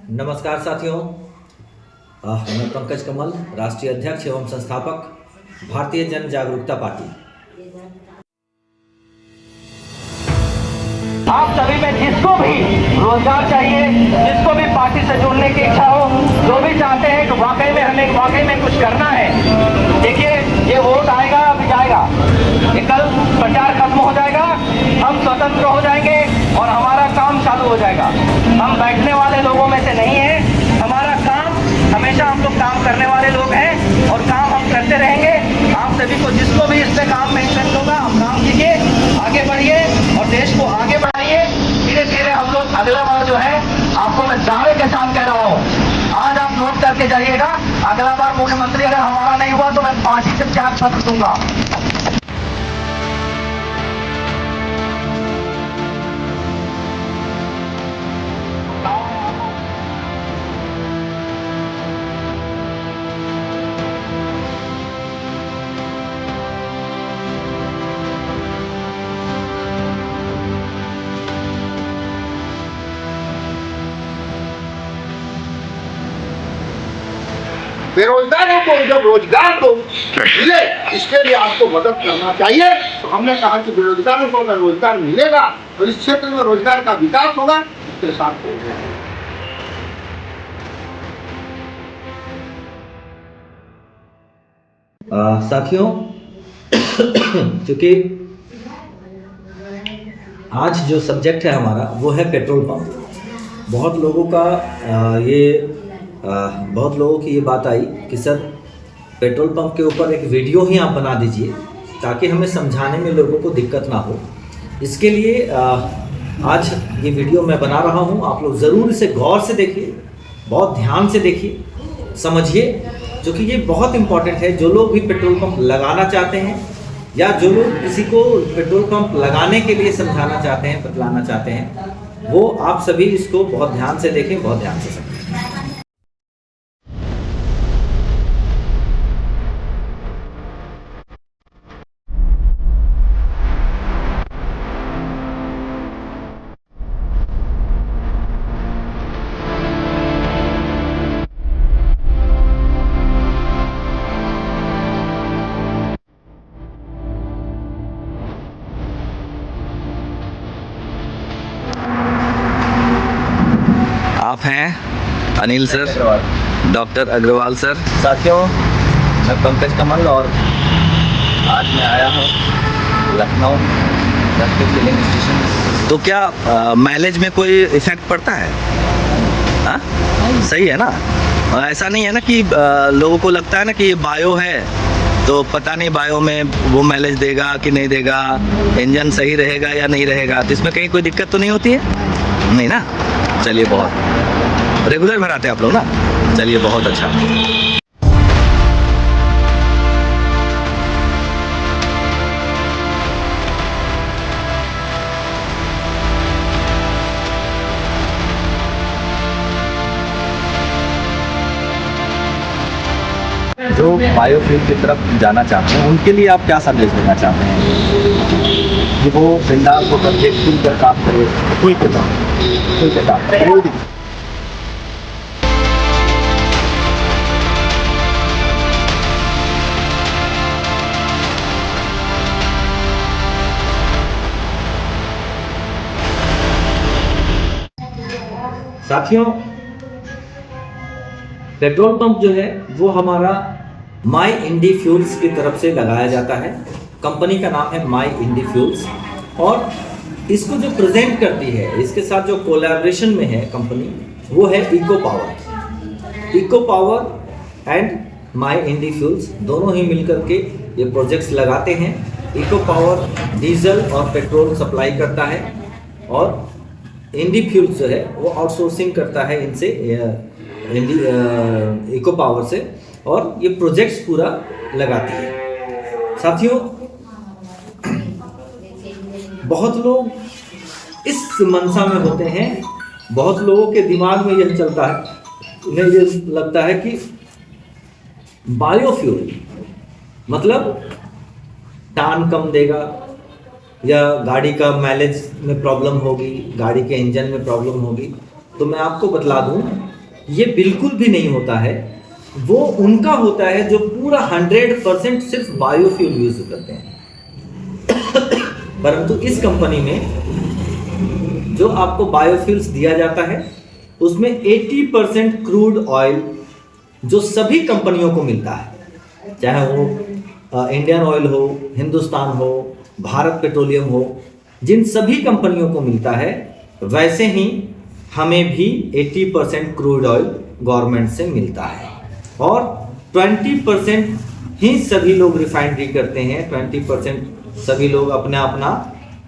नमस्कार साथियों, मैं पंकज कमल, राष्ट्रीय अध्यक्ष एवं संस्थापक भारतीय जन जागरूकता पार्टी। आप सभी में जिसको भी रोजगार चाहिए, जिसको भी पार्टी से जुड़ने की इच्छा हो, जो भी चाहते हैं कि वाकई में कुछ करना है, देखिए ये वोट आएगा अभी जाएगा, ये कल प्रचार खत्म हो जाएगा, हम स्वतंत्र हो जाएंगे और हमारा काम चालू हो जाएगा। हम बैठने वाले लोगों में से नहीं है, हमारा काम हमेशा हम लोग काम करने वाले लोग हैं और काम हम करते रहेंगे। आप सभी को जिसको भी इसमें काम में इंटरेस्ट होगा, हम काम कीजिए, आगे बढ़िए और देश को आगे बढ़ाइए। धीरे धीरे हम लोग अगला बार जो है, आपको मैं दावे के साथ कह रहा हूँ, आज आप नोट करके जाइएगा, अगला बार मुख्यमंत्री अगर हमारा नहीं हुआ तो मैं फांसी से त्याग पत्र दूंगा। बेरोजगारों को जब रोजगार को मिले, इसके लिए आपको मदद करना चाहिए। तो हमने कहा कि बेरोजगारों को अगर रोजगार मिलेगा तो इस क्षेत्र में रोजगार का विकास होगा, इसके साथ होगा। साथियों, क्योंकि आज जो सब्जेक्ट है हमारा वो है पेट्रोल पंप। बहुत लोगों का बहुत लोगों की ये बात आई कि सर पेट्रोल पंप के ऊपर एक वीडियो ही आप बना दीजिए ताकि हमें समझाने में लोगों को दिक्कत ना हो। इसके लिए आज ये वीडियो मैं बना रहा हूँ। आप लोग ज़रूर इसे गौर से देखिए, बहुत ध्यान से देखिए, समझिए, जो कि ये बहुत इम्पॉर्टेंट है। जो लोग भी पेट्रोल पंप लगाना चाहते हैं या जो लोग किसी को पेट्रोल पंप लगाने के लिए समझाना चाहते हैं, बतलाना चाहते हैं, वो आप सभी इसको बहुत ध्यान से देखें, बहुत ध्यान से समझें। आप हैं Anil sir, doctor Agarwal sir. साथियों, मैं पंकज कमल और आज मैं आया हूँ लखनऊ राष्ट्रीय फिलिंग स्टेशन। तो क्या माइलेज में कोई इफेक्ट पड़ता है? हाँ, सही है ना? ऐसा नहीं है ना कि लोगों को लगता है ना कि ये बायो है तो पता नहीं बायो में वो माइलेज देगा कि नहीं देगा, इंजन सही रहेगा या नहीं रहेगा, तो इसमें कहीं कोई दिक्कत तो नहीं होती है? नहीं ना? चलिए, बहुत रेगुलर भराते हैं आप लोग ना? चलिए, बहुत अच्छा। जो बायोफ्यूल की तरफ जाना चाहते हैं उनके लिए आप क्या संदेश देना चाहते हैं कि वो बिंदास होकर के खुलकर काम करे? कोई किताब साथियों, पेट्रोल पंप जो है वो हमारा माई इंडी फ्यूल्स की तरफ से लगाया जाता है। कंपनी का नाम है माई इंडी फ्यूल्स और इसको जो प्रेजेंट करती है, इसके साथ जो कोलैबोरेशन में है कंपनी, वो है eco power. Eco power and my indie fuels दोनों ही मिलकर के ये प्रोजेक्ट्स लगाते हैं। इको पावर डीजल और पेट्रोल सप्लाई करता है और इंडी फ्यूल्स जो है वो आउटसोर्सिंग करता है इनसे, इको पावर से, और ये प्रोजेक्ट्स पूरा लगाती है। साथियों, बहुत लोग इस मनसा में होते हैं, बहुत लोगों के दिमाग में यह चलता है, उन्हें ये लगता है कि बायोफ्यूल मतलब टान कम देगा या गाड़ी का माइलेज में प्रॉब्लम होगी, गाड़ी के इंजन में प्रॉब्लम होगी। तो मैं आपको बतला दूं ये बिल्कुल भी नहीं होता है। वो उनका होता है जो पूरा 100% सिर्फ बायोफ्यूल यूज करते हैं। परंतु इस कंपनी में जो आपको बायोफ्यूल्स दिया जाता है उसमें 80% क्रूड ऑयल जो सभी कंपनियों को मिलता है, चाहे वो इंडियन ऑयल हो, हिंदुस्तान हो, भारत पेट्रोलियम हो, जिन सभी कंपनियों को मिलता है वैसे ही हमें भी 80% क्रूड ऑयल गवर्नमेंट से मिलता है। और 20% ही सभी लोग रिफाइनरी करते हैं, 20% सभी लोग अपना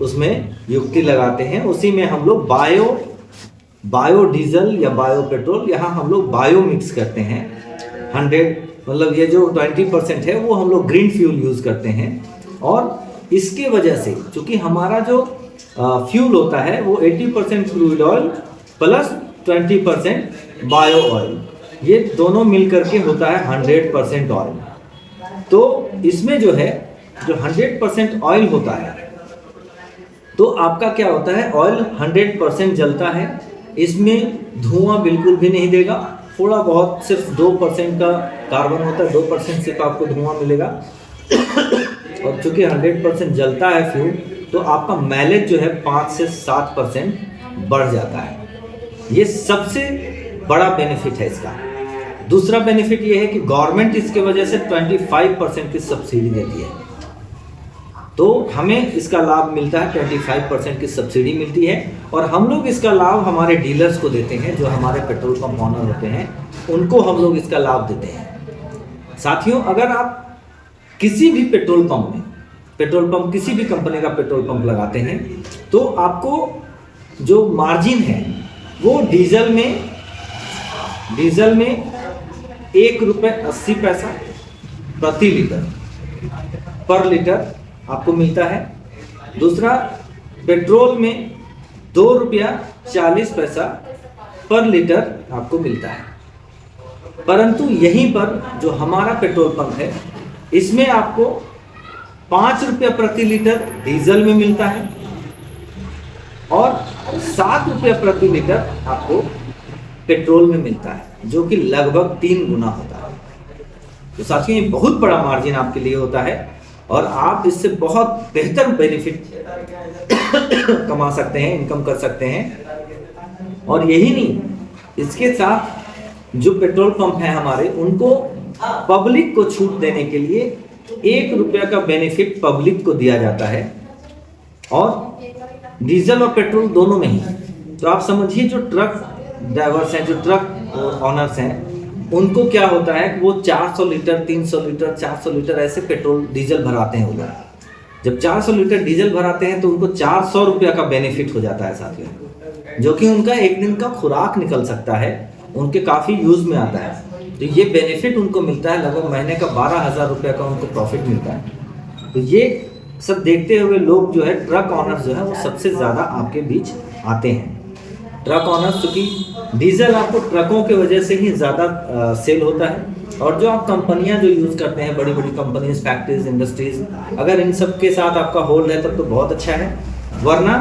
उसमें युक्ति लगाते हैं। उसी में हम लोग बायो डीजल या बायो पेट्रोल, यहाँ हम लोग बायो मिक्स करते हैं। 100 मतलब ये जो 20% है वो हम लोग ग्रीन फ्यूल यूज़ करते हैं। और इसके वजह से चूँकि हमारा जो फ्यूल होता है वो 80% crude oil plus 20% bio oil, ये दोनों मिल करके होता है 100% ऑयल। तो इसमें जो है जो 100% ऑयल होता है तो आपका क्या होता है, ऑयल 100% जलता है, इसमें धुआं बिल्कुल भी नहीं देगा, थोड़ा बहुत सिर्फ 2% का कार्बन होता है, 2% सिर्फ आपको धुआं मिलेगा। और चूँकि 100% जलता है फ्यूल तो आपका माइलेज जो है 5 से 7% बढ़ जाता है। ये सबसे बड़ा बेनिफिट है इसका। दूसरा बेनिफिट ये है कि गवर्नमेंट इसके वजह से 25% की सब्सिडी देती है, तो हमें इसका लाभ मिलता है, 25% की सब्सिडी मिलती है। और हम लोग इसका लाभ हमारे डीलर्स को देते हैं, जो हमारे पेट्रोल पंप ऑनर होते हैं उनको हम लोग इसका लाभ देते हैं। साथियों, अगर आप किसी भी पेट्रोल पंप किसी भी कंपनी का पेट्रोल पंप लगाते हैं तो आपको जो मार्जिन है वो डीजल में ₹1.80 प्रति लीटर पर लीटर आपको मिलता है। दूसरा, पेट्रोल में ₹2.40 पर लीटर आपको मिलता है। परंतु यहीं पर जो हमारा पेट्रोल पंप है इसमें आपको ₹5 प्रति लीटर डीजल में मिलता है और ₹7 प्रति लीटर आपको पेट्रोल में मिलता है, जो कि लगभग 3 गुना होता है। तो साथियों, ये बहुत बड़ा मार्जिन आपके लिए होता है और आप इससे बहुत बेहतर बेनिफिट कमा सकते हैं, इनकम कर सकते हैं। और यही नहीं, इसके साथ जो पेट्रोल पंप है हमारे, उनको पब्लिक को छूट देने के लिए ₹1 का बेनिफिट पब्लिक को दिया जाता है, और डीजल और पेट्रोल दोनों में ही। तो आप समझिए, जो ट्रक ड्राइवर्स हैं, जो ट्रक ऑनर्स हैं, उनको क्या होता है कि वो 400 लीटर, 300 लीटर, 400 लीटर ऐसे पेट्रोल डीजल भराते हैं। वो लोग जब 400 लीटर डीजल भराते हैं तो उनको ₹400 का बेनिफिट हो जाता है साथियों, जो कि उनका एक दिन का खुराक निकल सकता है, उनके काफ़ी यूज़ में आता है। तो ये बेनिफिट उनको मिलता है, लगभग महीने का 12,000 रुपये का उनको प्रॉफिट मिलता है। तो ये सब देखते हुए लोग जो है, ट्रक ऑनर्स जो है वो सबसे ज़्यादा आपके बीच आते हैं। ट्रक ऑनर्स, क्योंकि डीजल आपको ट्रकों की वजह से ही ज़्यादा सेल होता है। और जो आप कंपनियां जो यूज़ करते हैं, बड़ी बड़ी कंपनीज, फैक्ट्रीज, इंडस्ट्रीज, अगर इन सब के साथ आपका होल्ड है तब तो बहुत अच्छा है, वरना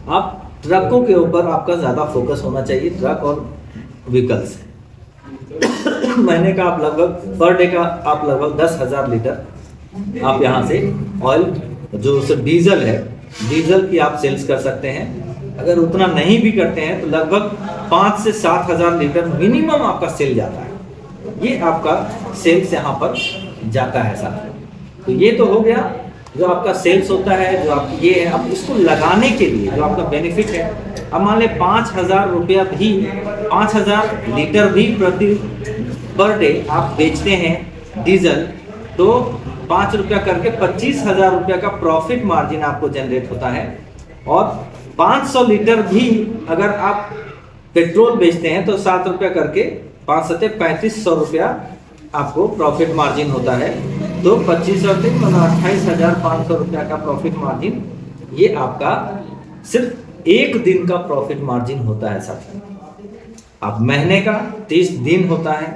आप ट्रकों के ऊपर आपका ज़्यादा फोकस होना चाहिए, ट्रक और व्हीकल्स। महीने का आप लगभग पर डे का आप लगभग 10,000 लीटर आप यहाँ से ऑयल, जो सिर्फ डीजल है, डीजल की आप सेल्स कर सकते हैं। अगर उतना नहीं भी करते हैं तो लगभग 5 से 7,000 लीटर मिनिमम आपका सेल जाता है। ये आपका सेल्स यहाँ पर जाता है साथ। तो ये तो हो गया जो आपका सेल्स होता है, जो आप ये है। अब इसको लगाने के लिए जो आपका बेनिफिट है, अब मान लें 5,000 रुपया भी, 5,000 लीटर भी प्रति पर डे आप बेचते हैं डीजल, तो ₹5 करके 25,000 रुपया का प्रॉफिट मार्जिन आपको जनरेट होता है। और 500 लीटर भी अगर आप पेट्रोल बेचते हैं तो ₹7 करके 5 सत्ते 3500 रुपया आपको प्रॉफिट मार्जिन होता है। तो 25 और 3 28,500 रुपया का प्रॉफिट मार्जिन, ये आपका सिर्फ एक दिन का प्रॉफिट मार्जिन होता है साथियों। अब महीने का 30 दिन होता है,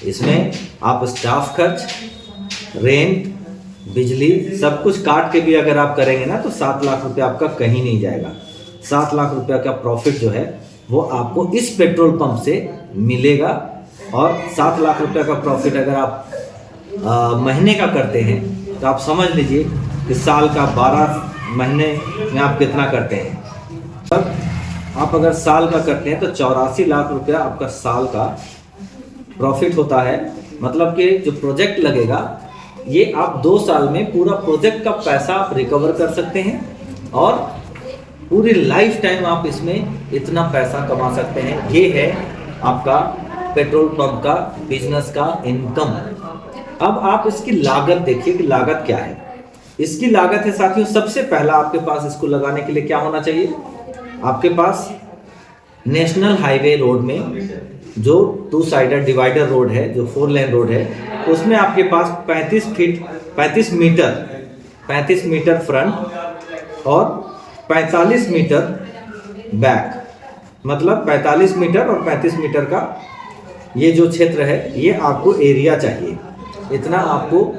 इसमें आप स्टाफ खर्च, रेंट, बिजली सब कुछ काट के भी अगर आप करेंगे ना तो 7 लाख रुपया आपका कहीं नहीं जाएगा। 7 लाख रुपया का प्रॉफिट जो है वो आपको इस पेट्रोल पंप से मिलेगा। और 7 लाख रुपए का प्रॉफिट अगर आप महीने का करते हैं तो आप समझ लीजिए कि साल का 12 महीने में आप कितना करते हैं। तब आप अगर साल का करते हैं तो 84 लाख रुपया आपका साल का प्रॉफिट होता है। मतलब कि जो प्रोजेक्ट लगेगा ये आप 2 साल में पूरा प्रोजेक्ट का पैसा आप रिकवर कर सकते हैं और पूरी लाइफ टाइम आप इसमें इतना पैसा कमा सकते हैं। ये है आपका पेट्रोल पंप का बिजनेस का इनकम। अब आप इसकी लागत देखिए कि लागत क्या है। इसकी लागत है साथियों, सबसे पहला आपके पास इसको लगाने के लिए क्या होना चाहिए। आपके पास नेशनल हाईवे रोड में जो 2 साइडेड डिवाइडर रोड है, जो 4 लेन रोड है, उसमें आपके पास 35 मीटर फ्रंट और 45 मीटर बैक, मतलब 45 मीटर और 35 मीटर का ये जो क्षेत्र है ये आपको एरिया चाहिए, इतना आपको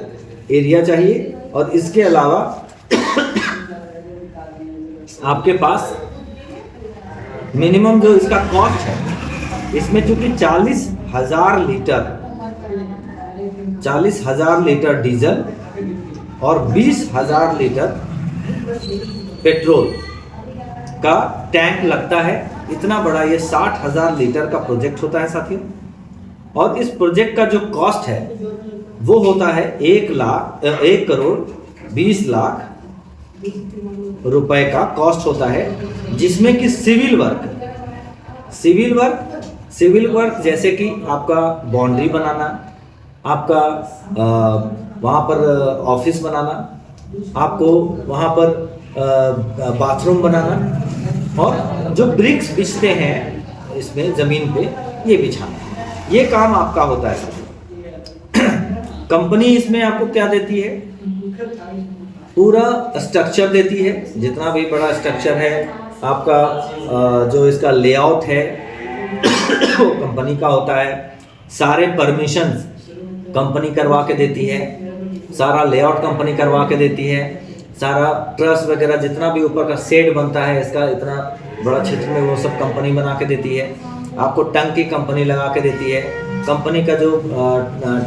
एरिया चाहिए। और इसके अलावा आपके पास मिनिमम जो इसका कॉस्ट है, इसमें चूंकि 40,000 लीटर डीजल और 20,000 लीटर पेट्रोल का टैंक लगता है। इतना बड़ा ये 60,000 लीटर का प्रोजेक्ट होता है साथियों। और इस प्रोजेक्ट का जो कॉस्ट है वो होता है 1 करोड़ 20 लाख रुपए का कॉस्ट होता है, जिसमें कि सिविल वर्क जैसे कि आपका बाउंड्री बनाना, आपका वहाँ पर ऑफिस बनाना, आपको वहाँ पर बाथरूम बनाना और जो ब्रिक्स बिछते हैं इसमें ज़मीन पे ये बिछाना, ये काम आपका होता है। कंपनी इसमें आपको क्या देती है, पूरा स्ट्रक्चर देती है। जितना भी बड़ा स्ट्रक्चर है आपका, जो इसका लेआउट है वो कंपनी का होता है। सारे परमिशंस कंपनी करवा के देती है, सारा लेआउट कंपनी करवा के देती है, सारा ट्रस वगैरह जितना भी ऊपर का शेड बनता है इसका, इतना बड़ा क्षेत्र में वो सब कंपनी बना के देती है। आपको टंकी कंपनी लगा के देती है। कंपनी का जो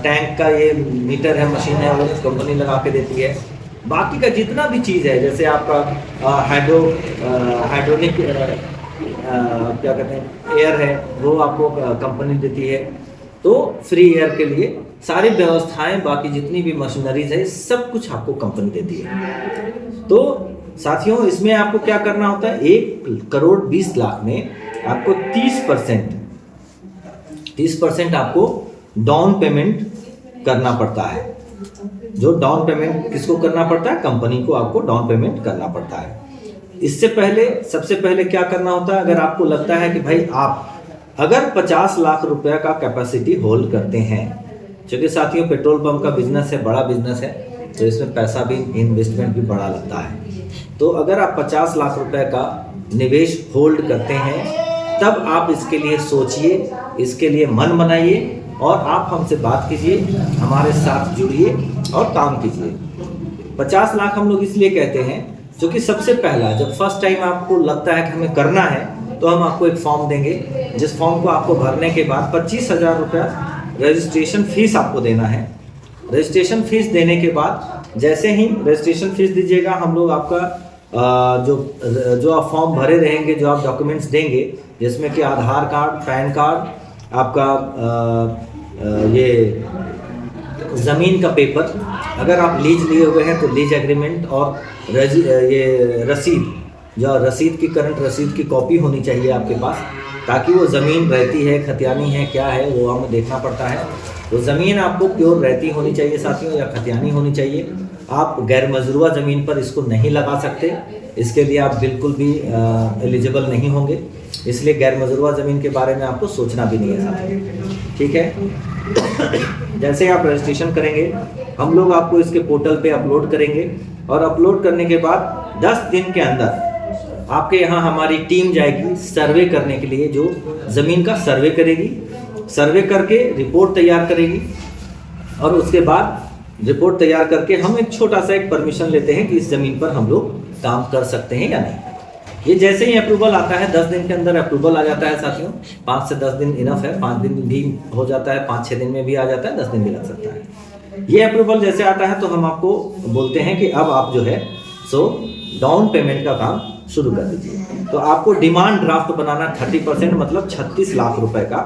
टैंक का ये मीटर है, मशीन है, वो कंपनी लगा के देती है। बाकी का जितना भी चीज़ है, जैसे आपका हाइड्रोलिक क्या कहते हैं एयर है, वो आपको कंपनी देती है। तो फ्री एयर के लिए सारी व्यवस्थाएं, बाकी जितनी भी मशीनरीज है, सब कुछ आपको कंपनी देती है। तो साथियों इसमें आपको क्या करना होता है, 1 करोड़ 20 लाख में आपको 30% आपको डाउन पेमेंट करना पड़ता है। जो डाउन पेमेंट किसको करना पड़ता है, कंपनी को आपको डाउन पेमेंट करना पड़ता है। इससे पहले सबसे पहले क्या करना होता है, अगर आपको लगता है कि भाई आप अगर 50 लाख रुपया का कैपेसिटी होल्ड करते हैं, क्योंकि साथियों पेट्रोल पंप का बिजनेस है, बड़ा बिजनेस है, तो इसमें पैसा भी, इन्वेस्टमेंट भी बड़ा लगता है। तो अगर आप 50 लाख रुपए का निवेश होल्ड करते हैं, तब आप इसके लिए सोचिए, इसके लिए मन बनाइए और आप हमसे बात कीजिए, हमारे साथ जुड़िए और काम कीजिए। 50 लाख हम लोग इसलिए कहते हैं क्योंकि सबसे पहला, जब फर्स्ट टाइम आपको लगता है कि हमें करना है, तो हम आपको एक फॉर्म देंगे, जिस फॉर्म को आपको भरने के बाद 25,000 रुपया रजिस्ट्रेशन फीस आपको देना है। रजिस्ट्रेशन फीस देने के बाद जैसे ही रजिस्ट्रेशन फीस दीजिएगा, हम लोग आपका जो आप फॉर्म भरे रहेंगे, जो आप डॉक्यूमेंट्स देंगे, जिसमें कि आधार कार्ड, पैन कार्ड, आपका ये ज़मीन का पेपर, अगर आप लीज लिए हुए हैं तो लीज एग्रीमेंट, और ये रसीद, जो रसीद की करंट रसीद की कॉपी होनी चाहिए आपके पास, ताकि वो ज़मीन रहती है, खतियानी है, क्या है वो हमें देखना पड़ता है। तो ज़मीन आपको प्योर रहती होनी चाहिए साथियों, या खतियानी होनी चाहिए। आप गैर मजरूआ ज़मीन पर इसको नहीं लगा सकते, इसके लिए आप बिल्कुल भी एलिजिबल नहीं होंगे, इसलिए गैर मजरूआ ज़मीन के बारे में आपको सोचना भी नहीं है साथियों, ठीक है। जैसे आप रजिस्ट्रेशन करेंगे, हम लोग आपको इसके पोर्टल पे अपलोड करेंगे, और अपलोड करने के बाद 10 दिन के अंदर आपके यहाँ हमारी टीम जाएगी सर्वे करने के लिए, जो ज़मीन का सर्वे करेगी, सर्वे करके रिपोर्ट तैयार करेगी, और उसके बाद रिपोर्ट तैयार करके हम एक छोटा सा एक परमिशन लेते हैं कि इस ज़मीन पर हम लोग काम कर सकते हैं या नहीं, ये जैसे ही अप्रूवल आता है 10 दिन के अंदर अप्रूवल आ जाता है साथियों। 5 से 10 दिन इनफ है, 5 दिन भी हो जाता है, 5-6 दिन में भी आ जाता है, 10 दिन भी लग सकता है। ये अप्रूवल जैसे आता है तो हम आपको बोलते हैं कि अब आप जो है सो डाउन पेमेंट का काम शुरू कर दीजिए। तो आपको डिमांड ड्राफ्ट बनाना 30% मतलब 36 लाख रुपए का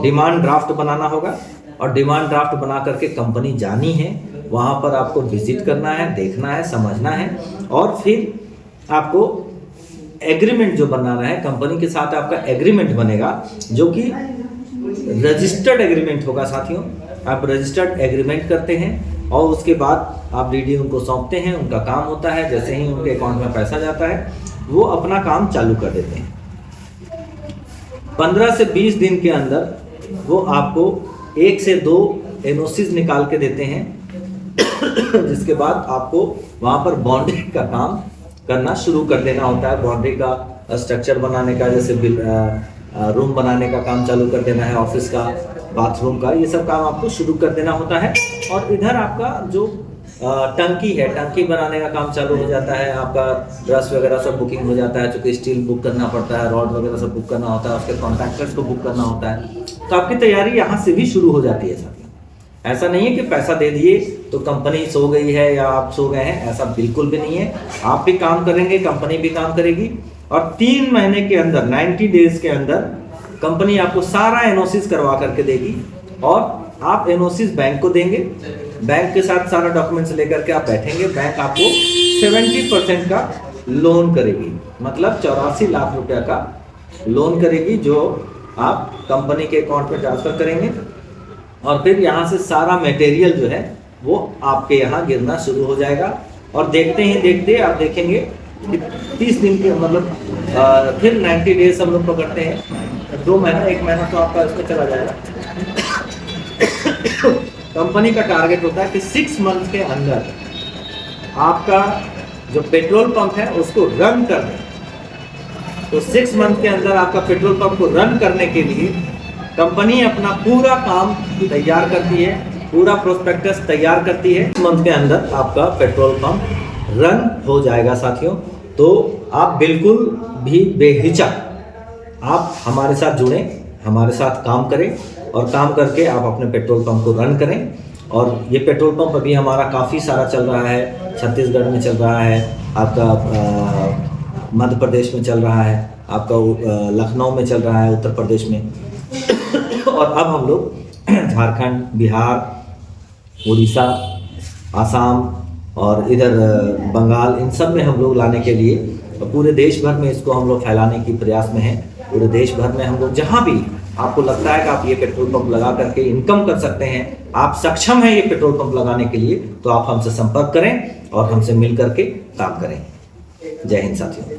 डिमांड ड्राफ्ट बनाना होगा। और डिमांड ड्राफ्ट बना करके कंपनी जानी है, वहाँ पर आपको विजिट करना है, देखना है, समझना है, और फिर आपको एग्रीमेंट जो बनाना है कंपनी के साथ। आपका एग्रीमेंट बनेगा जो कि रजिस्टर्ड एग्रीमेंट होगा साथियों। आप रजिस्टर्ड एग्रीमेंट करते हैं और उसके बाद आप डीडी उनको सौंपते हैं, उनका काम होता है। जैसे ही उनके अकाउंट में पैसा जाता है वो अपना काम चालू कर देते हैं। 15 से 20 दिन के अंदर वो आपको 1 से 2 एनओसीज निकाल के देते हैं जिसके बाद आपको वहाँ पर बाउंड्री का काम करना शुरू कर देना होता है। बाउंड्री का स्ट्रक्चर बनाने का, जैसे रूम बनाने का काम चालू कर देना है, ऑफिस का, बाथरूम का, ये सब काम आपको शुरू कर देना होता है। और इधर आपका जो टंकी है, टंकी बनाने का काम चालू हो जाता है। आपका ब्रश वगैरह सब बुकिंग हो जाता है, क्योंकि स्टील बुक करना पड़ता है, रॉड वगैरह सब बुक करना होता है, उसके कॉन्ट्रैक्टर्स को बुक करना होता है। तो आपकी तैयारी यहाँ से भी शुरू हो जाती है साथियों। ऐसा नहीं है कि पैसा दे दिए तो कंपनी सो गई है या आप सो गए हैं, ऐसा बिल्कुल भी नहीं है। आप भी काम करेंगे, कंपनी भी काम करेगी, और 3 महीने के अंदर 90 डेज के अंदर कंपनी आपको सारा एनओसीज करवा करके देगी। और आप एनओसीज बैंक को देंगे, बैंक के साथ सारा डॉक्यूमेंट्स लेकर के आप बैठेंगे। बैंक आपको 70% का लोन करेगी, मतलब 84 लाख रुपया का लोन करेगी, जो आप कंपनी के अकाउंट में ट्रांसफर करेंगे। और फिर यहाँ से सारा मटेरियल जो है वो आपके यहाँ गिरना शुरू हो जाएगा। और देखते ही देखते आप देखेंगे कि 30 दिन के मतलब फिर 90 डेज हम लोग पकड़ते हैं, 2 महीना 1 महीना तो आपका इसमें चला जाएगा। कंपनी का टारगेट होता है कि 6 मंथ के अंदर आपका जो पेट्रोल पंप है उसको रन कर दें। तो 6 मंथ के अंदर आपका पेट्रोल पंप को रन करने के लिए कंपनी अपना पूरा काम तैयार करती है, पूरा प्रोस्पेक्टस तैयार करती है। 6 मंथ के अंदर आपका पेट्रोल पंप रन हो जाएगा साथियों। तो आप बिल्कुल भी बेहिचक आप हमारे साथ जुड़ें, हमारे साथ काम करें, और काम करके आप अपने पेट्रोल पंप को रन करें। और ये पेट्रोल पंप अभी हमारा काफ़ी सारा चल रहा है, छत्तीसगढ़ में चल रहा है, आपका मध्य प्रदेश में चल रहा है, आपका लखनऊ में चल रहा है, उत्तर प्रदेश में, और अब हम लोग झारखंड, बिहार, उड़ीसा, आसाम और इधर बंगाल, इन सब में हम लोग लाने के लिए पूरे देश भर में इसको हम लोग फैलाने की प्रयास में हैं। पूरे देश भर में हम लोग जहाँ भी आपको लगता है कि आप ये पेट्रोल पंप लगा करके इनकम कर सकते हैं, आप सक्षम हैं ये पेट्रोल पंप लगाने के लिए, तो आप हमसे संपर्क करें और हमसे मिल करके काम करें। जय हिंद साथियों।